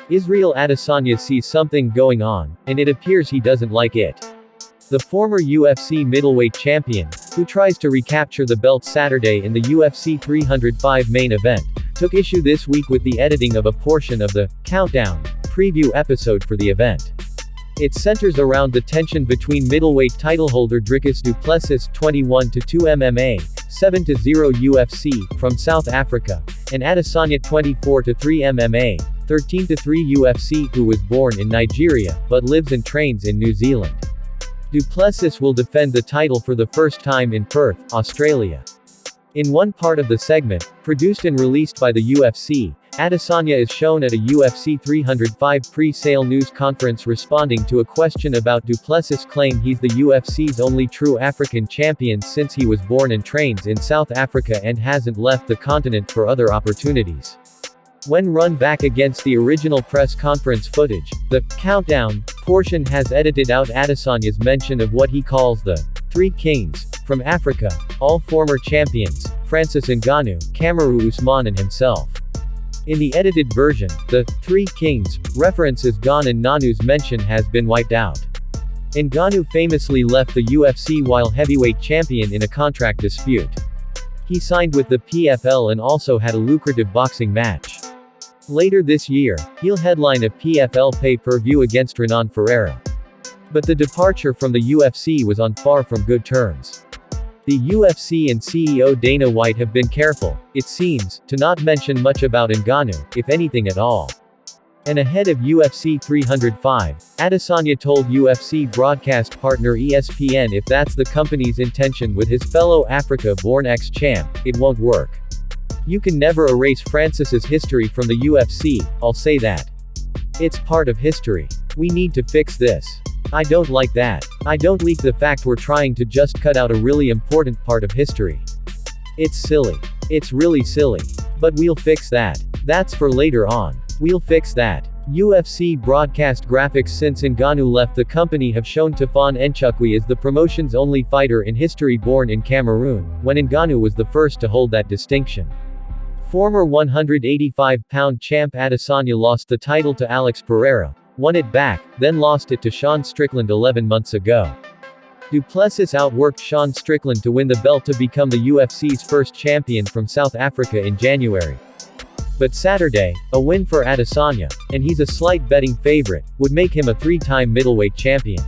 Israel Adesanya sees something going on, and it appears he doesn't like it. The former UFC middleweight champion, who tries to recapture the belt Saturday in the UFC 305 main event, took issue this week with the editing of a portion of the "Countdown" preview episode for the event. It centers around the tension between middleweight titleholder Dricus Du Plessis 21-2 MMA, 7-0 UFC, from South Africa, and Adesanya 24-3 MMA, 13-3 UFC, who was born in Nigeria, but lives and trains in New Zealand. Du Plessis will defend the title for the first time in Perth, Australia. In one part of the segment, produced and released by the UFC, Adesanya is shown at a UFC 305 pre-sale news conference responding to a question about Du Plessis' claim he's the UFC's only true African champion since he was born and trains in South Africa and hasn't left the continent for other opportunities. When run back against the original press conference footage, the "Countdown" portion has edited out Adesanya's mention of what he calls the "Three Kings" from Africa, all former champions, Francis Ngannou, Kamaru Usman and himself. In the edited version, the "Three Kings" reference is gone and Ngannou's mention has been wiped out. Ngannou famously left the UFC while heavyweight champion in a contract dispute. He signed with the PFL and also had a lucrative boxing match. Later this year, he'll headline a PFL pay-per-view against Renan Ferreira. But the departure from the UFC was on far from good terms. The UFC and CEO Dana White have been careful, it seems, to not mention much about Ngannou, if anything at all. And ahead of UFC 305, Adesanya told UFC broadcast partner ESPN if that's the company's intention with his fellow Africa-born ex-champ, it won't work. "You can never erase Francis's history from the UFC, I'll say that. It's part of history. We need to fix this. I don't like that. I don't like the fact we're trying to just cut out a really important part of history. It's silly. It's really silly. But we'll fix that. That's for later on. We'll fix that." UFC broadcast graphics since Ngannou left the company have shown Tafan Nchukwi as the promotion's only fighter in history born in Cameroon, when Ngannou was the first to hold that distinction. Former 185-pound champ Adesanya lost the title to Alex Pereira, won it back, then lost it to Sean Strickland 11 months ago. Du Plessis outworked Sean Strickland to win the belt to become the UFC's first champion from South Africa in January. But Saturday, a win for Adesanya, and he's a slight betting favorite, would make him a three-time middleweight champion.